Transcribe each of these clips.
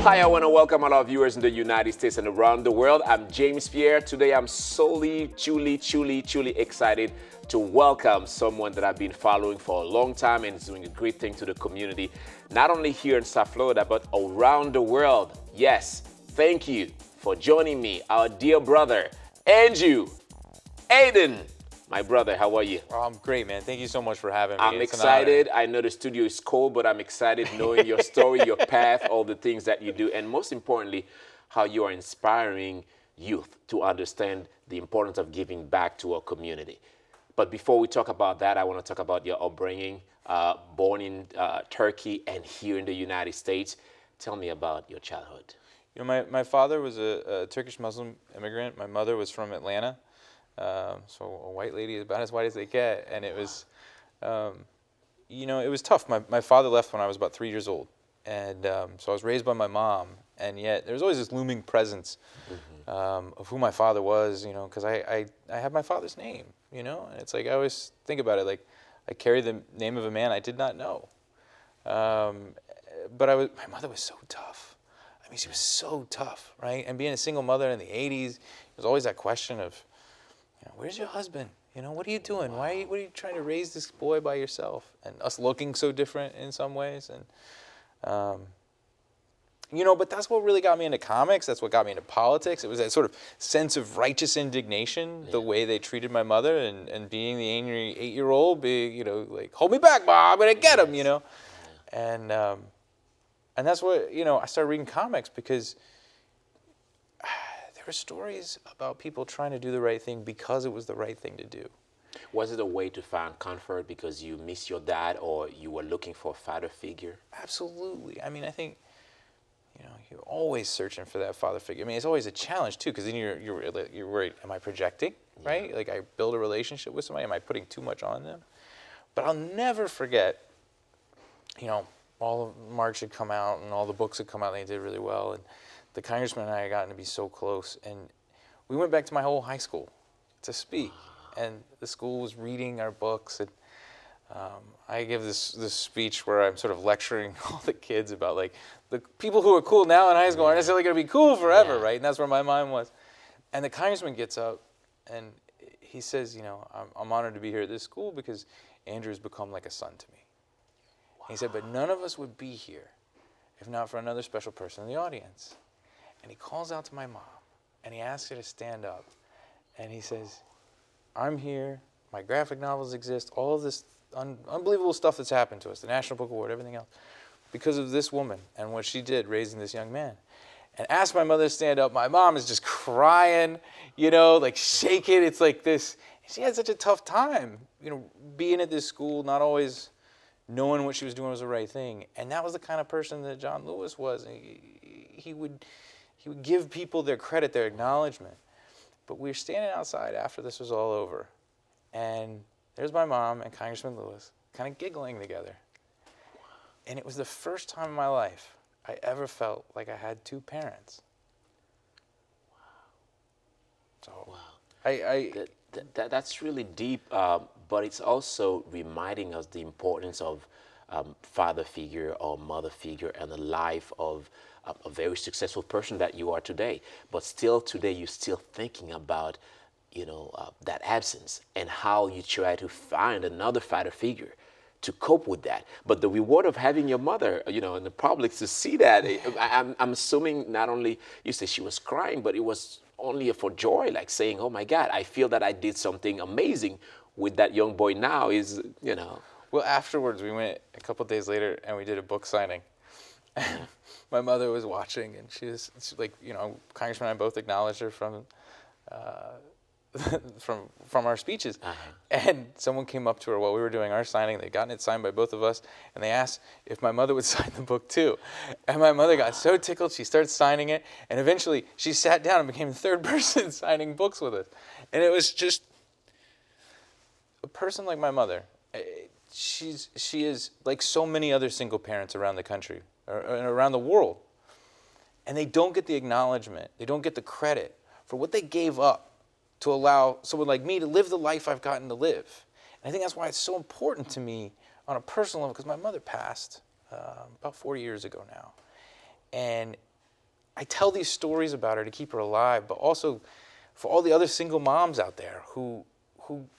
Hi, I want to welcome all our viewers in the United States and around the world. I'm James Pierre. Today I'm truly excited to welcome someone that I've been following for a long time and is doing a great thing to the community, not only here in South Florida, but around the world. Yes, thank you for joining me, our dear brother, Andrew Aydin. My brother, how are you? Oh, I'm great, man. Thank you so much for having me. I'm excited. I know the studio is cold, but I'm excited knowing your story, your path, all the things that you do, and most importantly, how you are inspiring youth to understand the importance of giving back to our community. But before we talk about that, I want to talk about your upbringing, born in Turkey and here in the United States. Tell me about your childhood. You know, my father was a Turkish Muslim immigrant. My mother was from Atlanta. So a white lady about as white as they get, and it was, you know, it was tough. My father left when I was about 3 years old, and so I was raised by my mom, and yet there was always this looming presence of who my father was, you know, because I have my father's name, you know, and it's like I always think about it, like I carry the name of a man I did not know, but my mother was so tough. I mean, she was so tough, right? And being a single mother in the 80s, there was always that question of, you know, where's your husband? You know, what are you doing? What are you trying to raise this boy by yourself? And us looking so different in some ways. And, you know, but that's what really got me into comics. That's what got me into politics. It was that sort of sense of righteous indignation, the way they treated my mother, and being the angry 8-year-old, being, you know, like, hold me back, Mom, I'm going to get him, you know. And that's what, you know, I started reading comics because there were stories about people trying to do the right thing because it was the right thing to do. Was it a way to find comfort because you miss your dad or you were looking for a father figure? Absolutely. I mean, I think, you know, you're always searching for that father figure. I mean, it's always a challenge too, because then you're worried, am I projecting, right? Like I build a relationship with somebody, am I putting too much on them? But I'll never forget, you know, all of March had come out and all the books had come out and they did really well. And the congressman and I had gotten to be so close, and we went back to my whole high school to speak, and the school was reading our books, and I give this speech where I'm sort of lecturing all the kids about, like, the people who are cool now in high school aren't necessarily going to be cool forever, right? And that's where my mind was. And the congressman gets up, and he says, you know, I'm honored to be here at this school because Andrew's become like a son to me. He said, but none of us would be here if not for another special person in the audience. And he calls out to my mom, and he asks her to stand up. And he says, I'm here, my graphic novels exist, all of this unbelievable stuff that's happened to us, the National Book Award, everything else, because of this woman and what she did raising this young man. And asked my mother to stand up. My mom is just crying, you know, like shaking. It's like this. She had such a tough time, you know, being at this school, not always knowing what she was doing was the right thing. And that was the kind of person that John Lewis was. He would give people their credit, their acknowledgement. But we were standing outside after this was all over, and there's my mom and Congressman Lewis kind of giggling together. And it was the first time in my life I ever felt like I had two parents. Wow. So That's really deep, but it's also reminding us the importance of father figure or mother figure and the life of a very successful person that you are today. But still today, you're still thinking about, you know, that absence and how you try to find another father figure to cope with that. But the reward of having your mother, you know, in the public to see that, I'm assuming not only, you say she was crying, but it was only for joy, like saying, oh my God, I feel that I did something amazing with that young boy now is, you know. Well, afterwards, we went a couple of days later and we did a book signing. My mother was watching, and she's like, you know, Congressman and I both acknowledged her from our speeches. And someone came up to her while we were doing our signing. They'd gotten it signed by both of us, and they asked if my mother would sign the book too. And my mother got so tickled, she started signing it, and eventually she sat down and became the third person signing books with us. And it was just a person like my mother. She is like so many other single parents around the country, or around the world. And they don't get the acknowledgement, they don't get the credit for what they gave up to allow someone like me to live the life I've gotten to live. And I think that's why it's so important to me on a personal level, because my mother passed about 4 years ago now. And I tell these stories about her to keep her alive, but also for all the other single moms out there who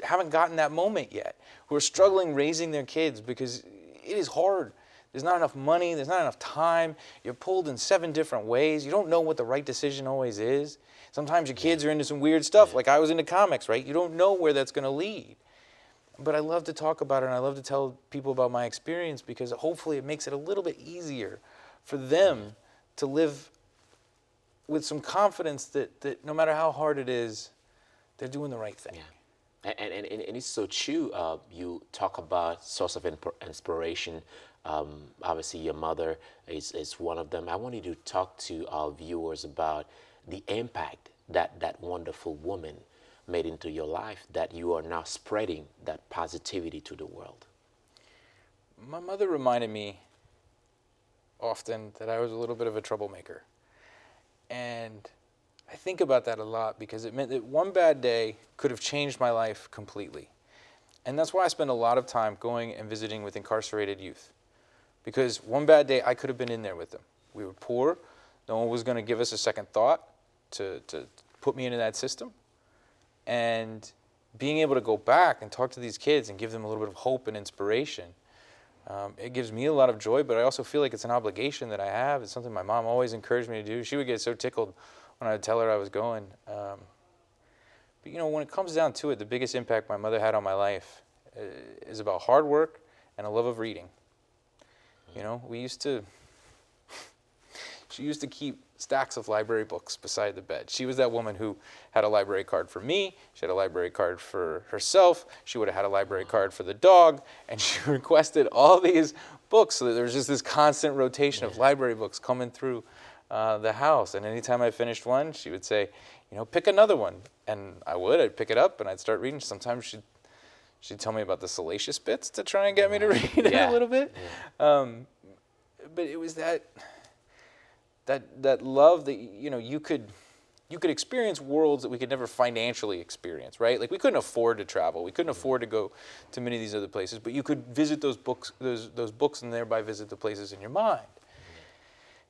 haven't gotten that moment yet, who are struggling raising their kids because it is hard. There's not enough money, there's not enough time. You're pulled in 7 different ways. You don't know what the right decision always is. Sometimes your kids are into some weird stuff, like I was into comics, right? You don't know where that's going to lead. But I love to talk about it, and I love to tell people about my experience because hopefully it makes it a little bit easier for them to live with some confidence that no matter how hard it is, they're doing the right thing. Yeah. And it's so true. You talk about source of inspiration. Obviously, your mother is one of them. I want you to talk to our viewers about the impact that that wonderful woman made into your life, that you are now spreading that positivity to the world. My mother reminded me often that I was a little bit of a troublemaker. And I think about that a lot because it meant that one bad day could have changed my life completely. And that's why I spend a lot of time going and visiting with incarcerated youth. Because one bad day, I could have been in there with them. We were poor. No one was going to give us a second thought to put me into that system. And being able to go back and talk to these kids and give them a little bit of hope and inspiration, it gives me a lot of joy, but I also feel like it's an obligation that I have. It's something my mom always encouraged me to do. She would get so tickled when I would tell her I was going. But, you know, when it comes down to it, the biggest impact my mother had on my life is about hard work and a love of reading. You know, she used to keep stacks of library books beside the bed. She was that woman who had a library card for me. She had a library card for herself. She would have had a library card for the dog. And she requested all these books so that there was just this constant rotation of library books coming through the house. And anytime I finished one, she would say, you know, pick another one. And I'd pick it up and I'd start reading. Sometimes she'd tell me about the salacious bits to try and get me to read it a little bit. Yeah. But it was that love that, you know, you could experience worlds that we could never financially experience, right? Like we couldn't afford to travel. We couldn't afford to go to many of these other places, but you could visit those books and thereby visit the places in your mind.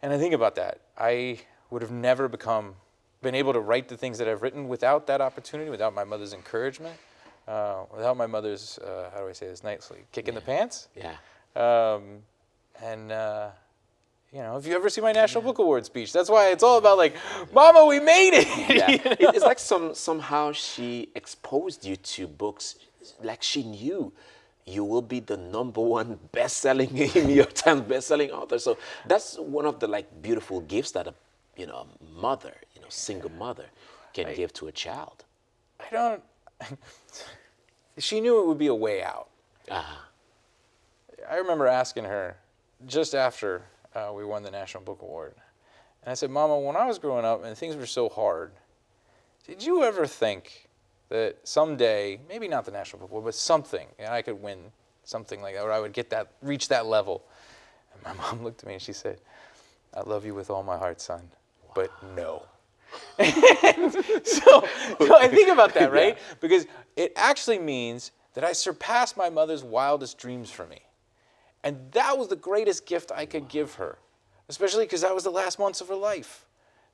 And I think about that. I would have never been able to write the things that I've written without that opportunity, without my mother's encouragement, without my mother's, how do I say this nicely, kick in the pants. Yeah. You know, if you ever see my National Book Award speech, that's why it's all about like, Mama, we made it. Yeah. You know? It's like somehow she exposed you to books, like she knew you will be the #1 best-selling New York Times best-selling author. So that's one of the like beautiful gifts that a mother, single mother, can give to a child. She knew it would be a way out. I remember asking her just after we won the National Book Award. And I said, Mama, when I was growing up and things were so hard, did you ever think that someday, maybe not the National Book Award, but something, I could win something like that, or I would reach that level? And my mom looked at me and she said, I love you with all my heart, son, but no. so I think about that, right? Yeah. Because it actually means that I surpassed my mother's wildest dreams for me. And that was the greatest gift I could give her, especially because that was the last months of her life.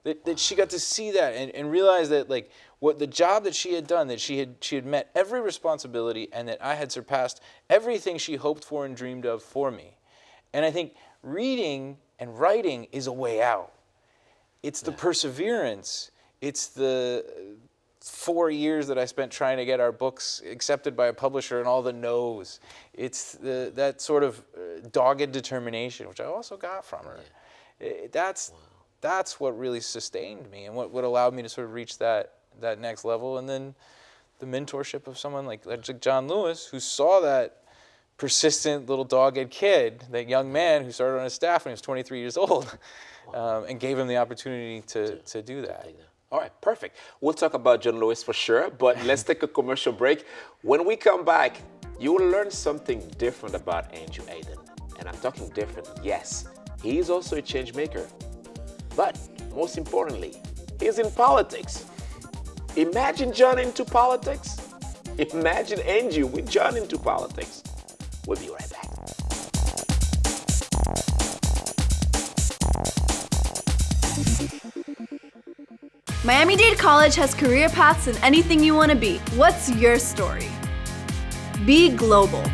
That she got to see that and realize that like what the job that she had done, that she had met every responsibility and that I had surpassed everything she hoped for and dreamed of for me. And I think reading and writing is a way out. It's the perseverance. It's the 4 years that I spent trying to get our books accepted by a publisher and all the no's. It's that sort of dogged determination, which I also got from her. That's what really sustained me and what allowed me to sort of reach that next level. And then the mentorship of someone like John Lewis, who saw that persistent little dogged kid, that young man who started on his staff when he was 23 years old, and gave him the opportunity to do that. All right, perfect. We'll talk about John Lewis for sure, but let's take a commercial break. When we come back, you will learn something different about Andrew Aydin. And I'm talking different, yes. He is also a change maker. But most importantly, he's in politics. Imagine John into politics. Imagine Andrew with John into politics. We'll be right back. Miami-Dade College has career paths in anything you want to be. What's your story? Be global.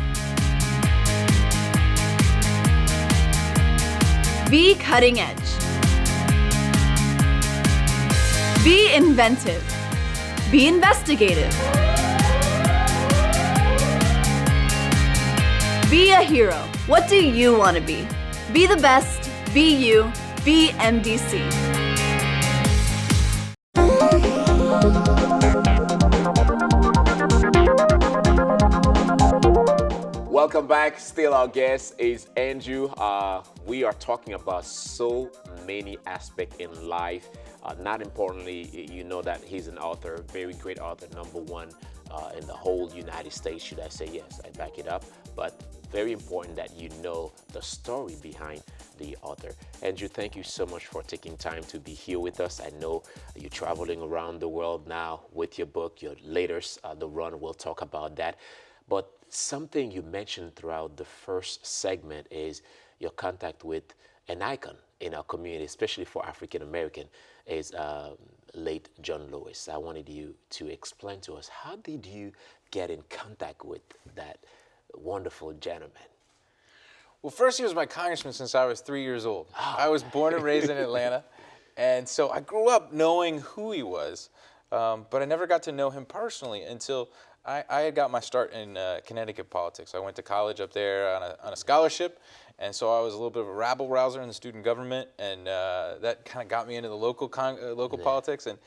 Be cutting edge. Be inventive. Be investigative. Be a hero. What do you want to be? Be the best. Be you. Be MDC. Welcome back. Still our guest is Andrew. We are talking about so many aspects in life. Not importantly, you know that he's an author, very great author, #1 in the whole United States, should I say. Yes, I back it up. But very important that you know the story behind the author. Andrew, thank you so much for taking time to be here with us. I know you're traveling around the world now with your book, your latest, The Run. We'll talk about that. But something you mentioned throughout the first segment is your contact with an icon in our community, especially for African American, is late John Lewis. I wanted you to explain to us, how did you get in contact with that wonderful gentleman? Well, first, he was my congressman since I was 3 years old. I was born and raised in Atlanta, and so I grew up knowing who he was, but I never got to know him personally until I had got my start in Connecticut politics. I went to college up there on a scholarship, and so I was a little bit of a rabble-rouser in the student government, and that kind of got me into the local politics. And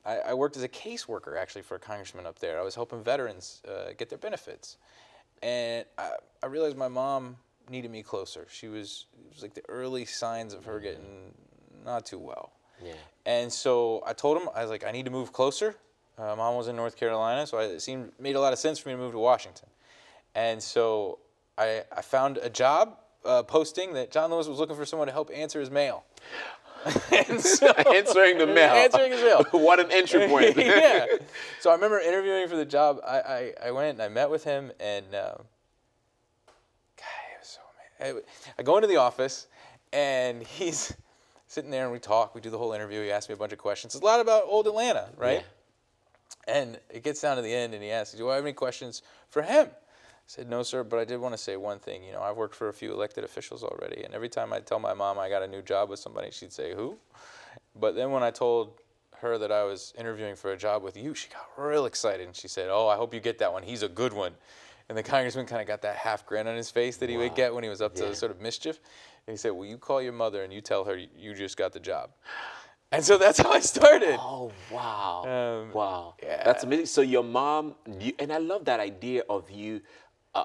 I worked as a caseworker, actually, for a congressman up there. I was helping veterans get their benefits. And I realized my mom needed me closer. It was like the early signs of her getting not too well. Yeah. And so I told him, I was like, I need to move closer. Mom was in North Carolina, so it made a lot of sense for me to move to Washington. And so I found a job posting that John Lewis was looking for someone to help answer his mail. And so, Answering the mail. Answering his mail. What an entry point. Yeah. So I remember interviewing for the job. I went and I met with him, and God, it was so amazing. I go into the office, and he's sitting there, and we talk. We do the whole interview. He asked me a bunch of questions. It's a lot about old Atlanta, right? Yeah. And it gets down to the end, and he asks, do I have any questions for him? I said, no, sir, but I did want to say one thing. You know, I've worked for a few elected officials already, and every time I tell my mom I got a new job with somebody, she'd say, who? But then when I told her that I was interviewing for a job with you, she got real excited, and she said, oh, I hope you get that one. He's a good one. And the congressman kind of got that half grin on his face that he would get when he was up to sort of mischief. And he said, well, you call your mother and you tell her you just got the job. And so that's how I started. Oh, wow. Wow. Yeah. That's amazing. So your mom, and I love that idea of you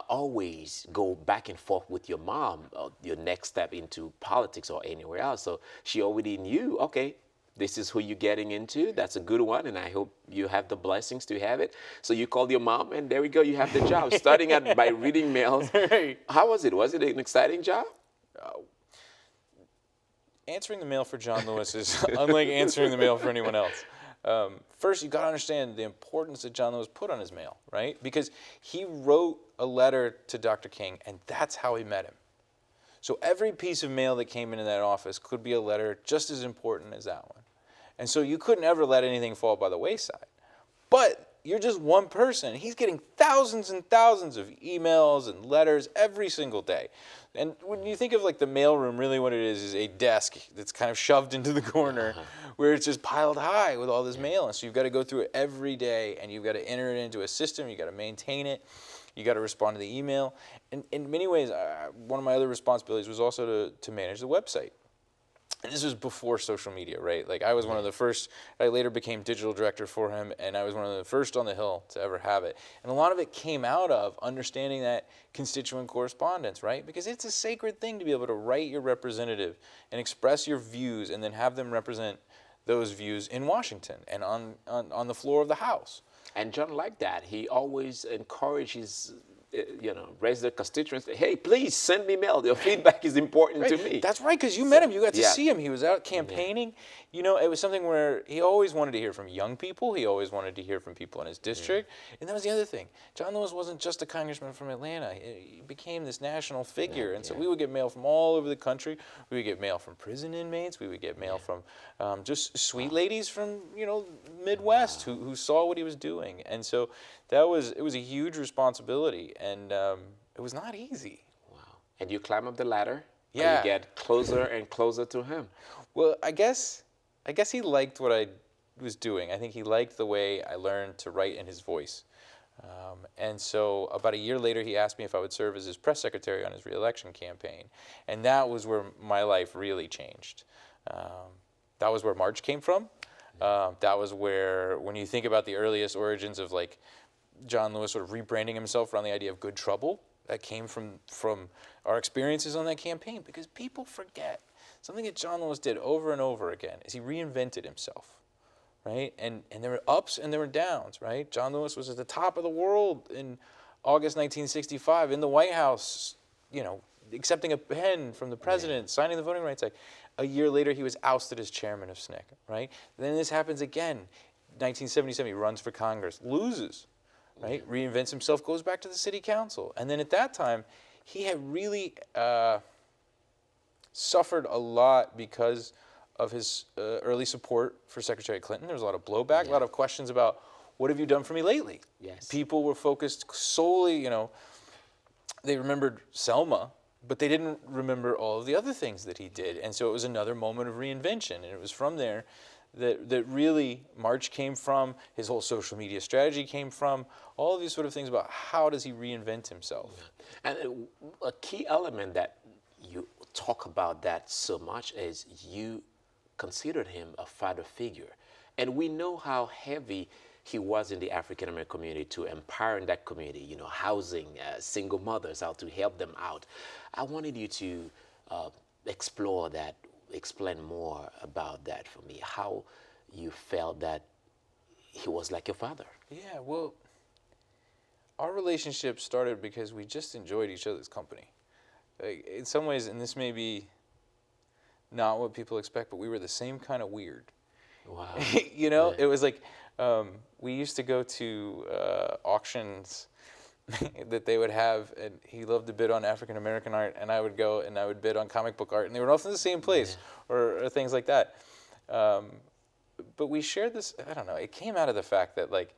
always go back and forth with your mom, your next step into politics or anywhere else. So she already knew, okay, this is who you're getting into. That's a good one, and I hope you have the blessings to have it. So you called your mom, and there we go, you have the job. Starting out by reading mails. How was it? Was it an exciting job? Answering the mail for John Lewis is unlike answering the mail for anyone else. First, you've got to understand the importance that John Lewis put on his mail, right? Because he wrote a letter to Dr. King, and that's how he met him. So every piece of mail that came into that office could be a letter just as important as that one. And so you couldn't ever let anything fall by the wayside. But you're just one person. He's getting thousands and thousands of emails and letters every single day. And when you think of like the mailroom, really what it is a desk that's kind of shoved into the corner where it's just piled high with all this mail. And so you've got to go through it every day, and you've got to enter it into a system. You've got to maintain it. You got to respond to the email. And in many ways, one of my other responsibilities was also to manage the website. And this was before social media, right? Like I was one of the first, I later became digital director for him, and I was one of the first on the Hill to ever have it. And a lot of it came out of understanding that constituent correspondence, right? Because it's a sacred thing to be able to write your representative and express your views and then have them represent those views in Washington and on the floor of the House. And John liked that. He always encourages resident constituents, hey, please send me mail. Your feedback is important to me. That's right, because you met him. You got to yeah. see him. He was out campaigning. You know, it was something where he always wanted to hear from young people. He always wanted to hear from people in his district. And that was the other thing. John Lewis wasn't just a congressman from Atlanta. He became this national figure. And so we would get mail from all over the country. We would get mail from prison inmates. We would get mail from just sweet ladies from, you know, Midwest who saw what he was doing. And so it was a huge responsibility. And it was not easy. Wow. And you climb up the ladder. Yeah. And you get closer and closer to him. Well, I guess he liked what I was doing. I think he liked the way I learned to write in his voice. And so about a year later, he asked me if I would serve as his press secretary on his re-election campaign. And that was where my life really changed. That was where March came from. That was where, when you think about the earliest origins of like John Lewis sort of rebranding himself around the idea of good trouble, that came from our experiences on that campaign. Because people forget, something that John Lewis did over and over again is he reinvented himself, right? And there were ups and there were downs, right? John Lewis was at the top of the world in August 1965 in the White House, you know, accepting a pen from the president, signing the Voting Rights Act. A year later, he was ousted as chairman of SNCC, right? Then this happens again. 1977, he runs for Congress, loses, right? Reinvents himself, goes back to the city council. And then at that time, he had really suffered a lot because of his early support for Secretary Clinton. There was a lot of blowback, a lot of questions about, what have you done for me lately? Yes. People were focused solely, you know, they remembered Selma, but they didn't remember all of the other things that he did. And so it was another moment of reinvention. And it was from there that really March came from, his whole social media strategy came from, all of these sort of things about how does he reinvent himself. And a key element that you talk about that so much is you considered him a father figure. And we know how heavy he was in the African-American community to empowering that community, you know, housing single mothers, how to help them out. I wanted you to explore that, explain more about that for me, how you felt that he was like your father. Yeah, well, our relationship started because we just enjoyed each other's company. Like, in some ways, and this may be not what people expect, but we were the same kind of weird. Wow. You know, it was like, we used to go to auctions that they would have, and he loved to bid on African-American art, and I would go and I would bid on comic book art, and they were often the same place, or things like that. But we shared this, I don't know, it came out of the fact that, like,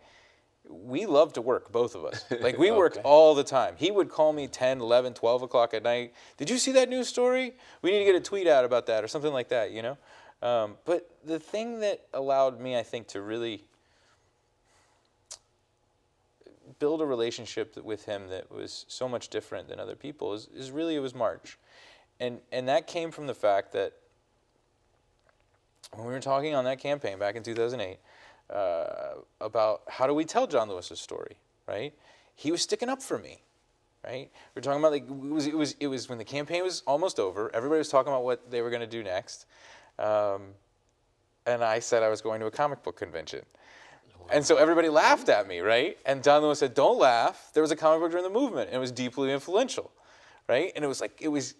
we loved to work, both of us. Like, we worked all the time. He would call me 10, 11, 12 o'clock at night. Did you see that news story? We need to get a tweet out about that, or something like that, you know? But the thing that allowed me, I think, to really build a relationship with him that was so much different than other people is really, it was March. And that came from the fact that when we were talking on that campaign back in 2008 about how do we tell John Lewis's story, right? He was sticking up for me, right? We were talking about, like, it was when the campaign was almost over, everybody was talking about what they were going to do next. And I said I was going to a comic book convention. And so everybody laughed at me, right? And John Lewis said, don't laugh. There was a comic book during the movement, and it was deeply influential, right? And it was like, it was,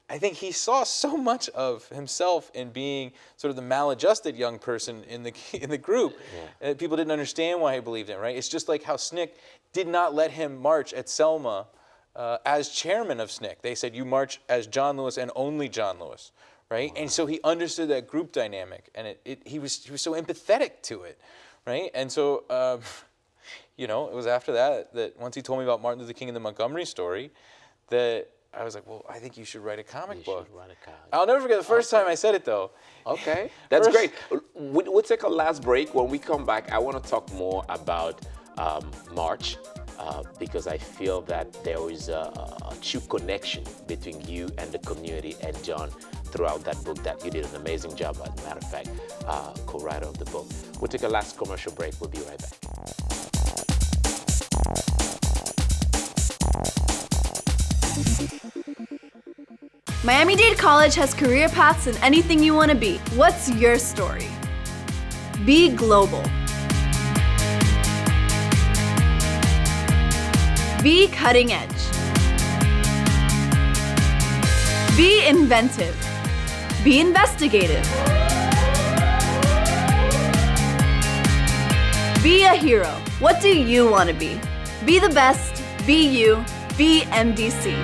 I think he saw so much of himself in being sort of the maladjusted young person in the group. And people didn't understand why he believed in it, right? It's just like how SNCC did not let him march at Selma as chairman of SNCC. They said, you march as John Lewis and only John Lewis, right? Wow. And so he understood that group dynamic, and he was so empathetic to it. Right? And so, you know, it was after that once he told me about Martin Luther King and the Montgomery story, that I was like, well, I think you should write a comic book. I'll never forget the first time I said it, though. Okay, that's great. We'll take a last break. When we come back, I want to talk more about March, because I feel that there is a true connection between you and the community and John throughout that book that you did an amazing job, as a matter of fact, co-writer of the book. We'll take a last commercial break. We'll be right back. Miami-Dade College has career paths in anything you want to be. What's your story? Be global. Be cutting edge. Be inventive. Be investigative. Be a hero. What do you want to be? Be the best. Be you. Be MDC.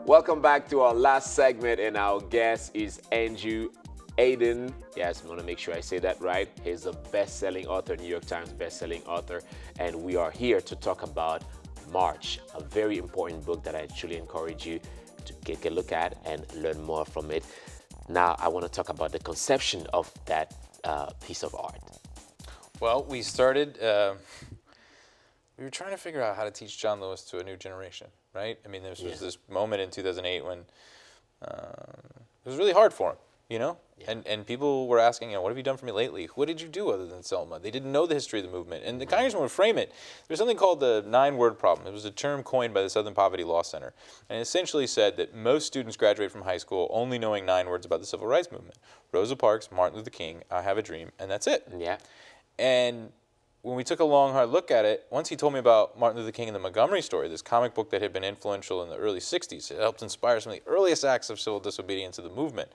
Welcome back to our last segment, and our guest is Andrew Aydin. Yes, I want to make sure I say that right. He's a best-selling author, New York Times best-selling author, and we are here to talk about March, a very important book that I truly encourage you to take a look at and learn more from it. Now, I want to talk about the conception of that piece of art. Well, we started, we were trying to figure out how to teach John Lewis to a new generation, right? I mean, there was this moment in 2008 when it was really hard for him, you know? Yeah. And people were asking, you know, what have you done for me lately? What did you do other than Selma? They didn't know the history of the movement. And the congressman would frame it. There's something called the 9-word problem. It was a term coined by the Southern Poverty Law Center. And it essentially said that most students graduate from high school only knowing 9 words about the Civil Rights Movement. Rosa Parks, Martin Luther King, I Have a Dream, and that's it. Yeah. And when we took a long, hard look at it, once he told me about Martin Luther King and the Montgomery Story, this comic book that had been influential in the early 60s, it helped inspire some of the earliest acts of civil disobedience of the movement.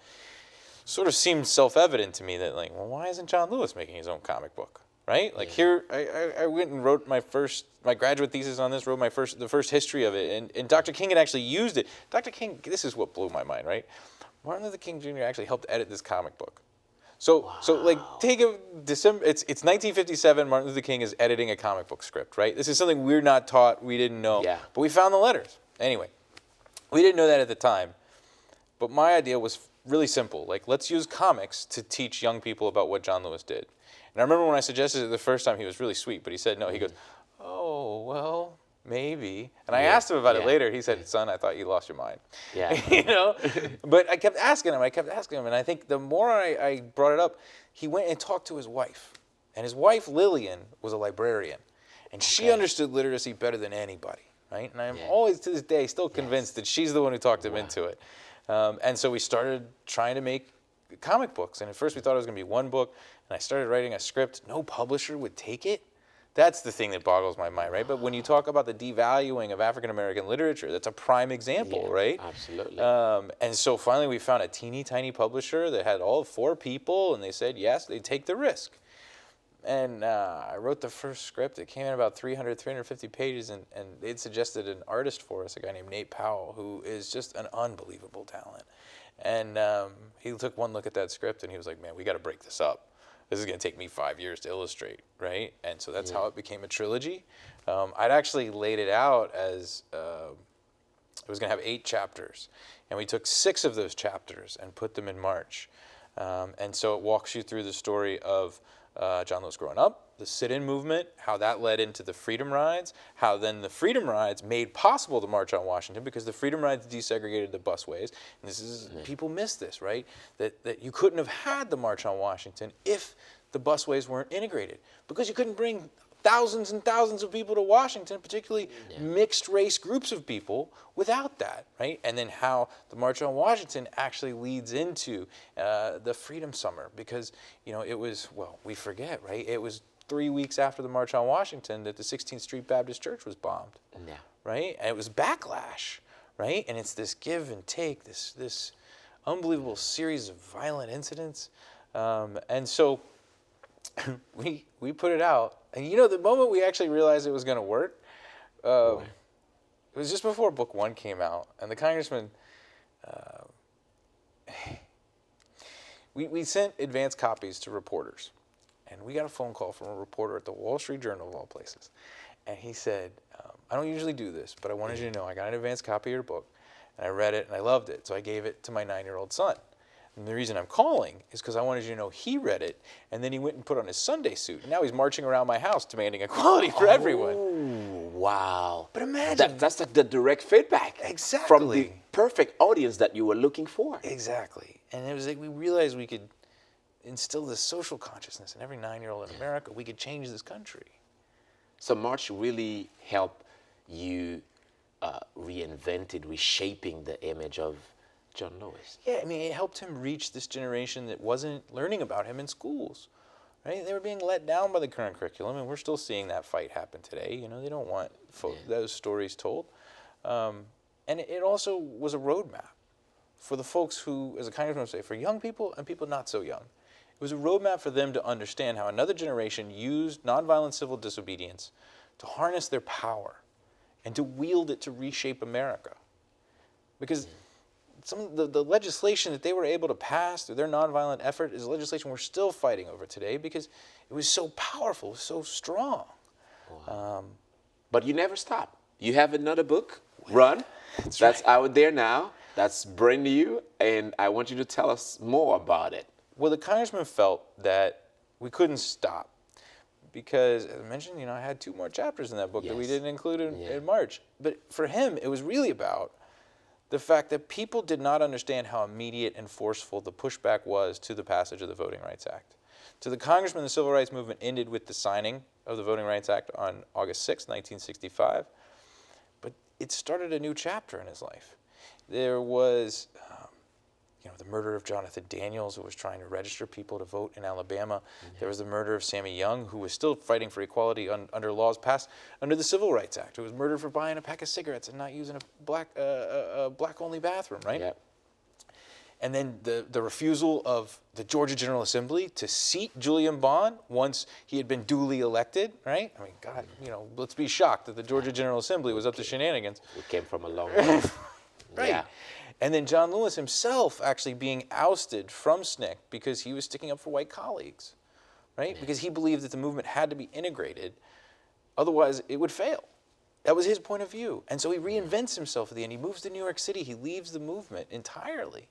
Sort of seemed self-evident to me that, like, well, why isn't John Lewis making his own comic book, right? Like, here, I went and wrote my graduate thesis on this, wrote the first history of it, and Dr. King had actually used it. Dr. King, this is what blew my mind, right? Martin Luther King Jr. actually helped edit this comic book. So like, take a December. It's 1957. Martin Luther King is editing a comic book script, right? This is something we're not taught. We didn't know. Yeah. But we found the letters. Anyway, we didn't know that at the time. But my idea was really simple. Like, let's use comics to teach young people about what John Lewis did. And I remember when I suggested it the first time, he was really sweet. But he said no. He goes, oh well, maybe. And I asked him about it later. He said, son, I thought you lost your mind. Yeah. You know? But I kept asking him. And I think the more I brought it up, he went and talked to his wife. And his wife, Lillian, was a librarian. And she understood literacy better than anybody, right? And I'm always, to this day, still convinced that she's the one who talked him into it. And so we started trying to make comic books. And at first we thought it was going to be one book. And I started writing a script. No publisher would take it. That's the thing that boggles my mind, right? But when you talk about the devaluing of African-American literature, that's a prime example, right? Absolutely. And so finally we found a teeny tiny publisher that had all 4 people, and they said, yes, they'd take the risk. And I wrote the first script. It came in about 350 pages, and they'd suggested an artist for us, a guy named Nate Powell, who is just an unbelievable talent. And he took one look at that script, and he was like, man, we got to break this up. This is going to take me 5 years to illustrate, right? And so that's how it became a trilogy. I'd actually laid it out as it was going to have 8 chapters. And we took 6 of those chapters and put them in March. And so it walks you through the story of John Lewis growing up, the sit-in movement, how that led into the Freedom Rides, how then the Freedom Rides made possible the March on Washington because the Freedom Rides desegregated the busways. And this is, people miss this, right? That you couldn't have had the March on Washington if the busways weren't integrated, because you couldn't bring thousands and thousands of people to Washington, particularly mixed race groups of people, without that, right? And then how the March on Washington actually leads into the Freedom Summer, because, you know, it was, well, we forget, right? It was 3 weeks after the March on Washington that the 16th Street Baptist Church was bombed, right? And it was backlash, right? And it's this give and take, this unbelievable series of violent incidents. And so we put it out. And you know, the moment we actually realized it was going to work, it was just before book 1 came out. And the congressman, we sent advance copies to reporters. And we got a phone call from a reporter at the Wall Street Journal, of all places. And he said, I don't usually do this, but I wanted you to know I got an advance copy of your book. And I read it, and I loved it. So I gave it to my 9-year-old son. And the reason I'm calling is because I wanted you to know he read it, and then he went and put on his Sunday suit. And now he's marching around my house demanding equality for everyone. Oh, wow. But imagine. That's like the direct feedback. Exactly. From the perfect audience that you were looking for. Exactly. And it was like we realized we could instill this social consciousness in every 9-year-old in America. We could change this country. So March really helped you reshaping the image of John Lewis. Yeah, I mean, it helped him reach this generation that wasn't learning about him in schools, right? They were being let down by the current curriculum, and we're still seeing that fight happen today. You know, they don't want those stories told. And it also was a roadmap for the folks who, as a congressman would say, for young people and people not so young. It was a roadmap for them to understand how another generation used nonviolent civil disobedience to harness their power and to wield it to reshape America. Because some of the legislation that they were able to pass through their nonviolent effort is legislation we're still fighting over today because it was so powerful, so strong. Wow. But you never stop. You have another book, Run. That's out there now. That's brand new, and I want you to tell us more about it. Well, the congressman felt that we couldn't stop because, as I mentioned, you know, I had 2 more chapters in that book that we didn't include in March. But for him, it was really about the fact that people did not understand how immediate and forceful the pushback was to the passage of the Voting Rights Act. To the congressman, the civil rights movement ended with the signing of the Voting Rights Act on August 6, 1965. But it started a new chapter in his life. There was the murder of Jonathan Daniels, who was trying to register people to vote in Alabama. There was the murder of Sammy Young, who was still fighting for equality under laws passed under the Civil Rights Act, who was murdered for buying a pack of cigarettes and not using a black-only bathroom, right? Yep. And then the refusal of the Georgia General Assembly to seat Julian Bond once he had been duly elected, right? I mean, God, let's be shocked that the Georgia General Assembly was up to shenanigans. We came from a long way. Right. Yeah. And then John Lewis himself actually being ousted from SNCC because he was sticking up for white colleagues, right? Because he believed that the movement had to be integrated, otherwise it would fail. That was his point of view. And so he reinvents himself at the end. He moves to New York City. He leaves the movement entirely.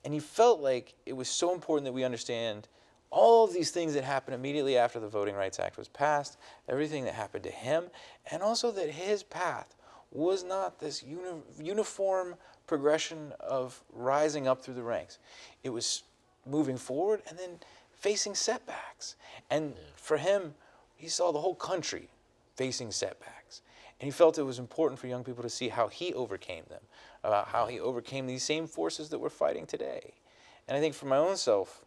And he felt like it was so important that we understand all of these things that happened immediately after the Voting Rights Act was passed, everything that happened to him, and also that his path was not this uniform progression of rising up through the ranks. It was moving forward and then facing setbacks. And for him, he saw the whole country facing setbacks. And he felt it was important for young people to see how he overcame them, about how he overcame these same forces that we're fighting today. And I think for my own self,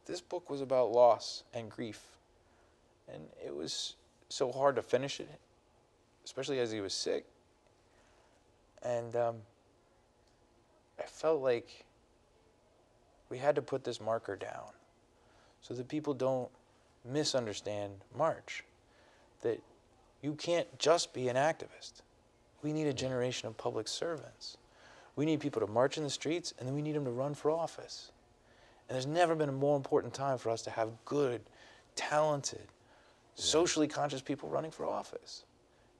this book was about loss and grief. And it was so hard to finish it, especially as he was sick. And I felt like we had to put this marker down so that people don't misunderstand March, that you can't just be an activist. We need a generation of public servants. We need people to march in the streets, and then we need them to run for office. And there's never been a more important time for us to have good, talented, socially conscious people running for office.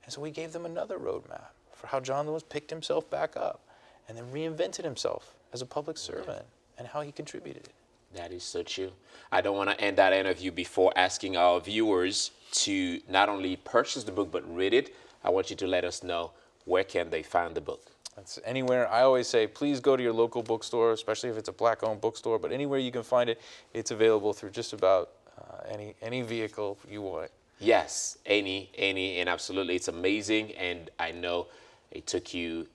And so we gave them another roadmap for how John Lewis picked himself back up and then reinvented himself as a public servant and how he contributed. That is so true. I don't want to end that interview before asking our viewers to not only purchase the book but read it. I want you to let us know, where can they find the book? It's anywhere. I always say, please go to your local bookstore, especially if it's a black-owned bookstore, but anywhere you can find it, it's available through just about any vehicle you want. Yes, any, and absolutely, it's amazing. And I know it took you,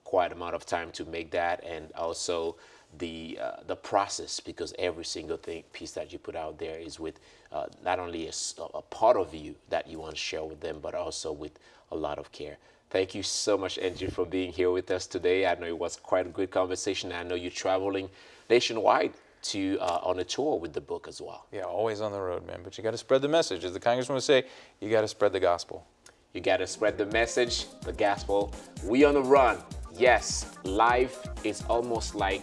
quite amount of time to make that, and also the process, because every single piece that you put out there is with not only a part of you that you want to share with them, but also with a lot of care. Thank you so much, Andrew, for being here with us today. I know it was quite a good conversation. I know you're traveling nationwide on a tour with the book as well. Yeah, always on the road, man. But you got to spread the message. As the congressman would say, you got to spread the gospel. You got to spread the message, the gospel. We on the run. Yes, life is almost like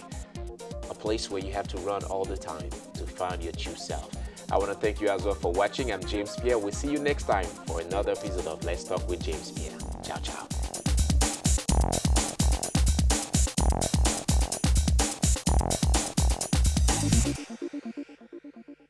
a place where you have to run all the time to find your true self. I want to thank you as well for watching. I'm James Pierre. We'll see you next time for another episode of Let's Talk with James Pierre. Ciao, ciao.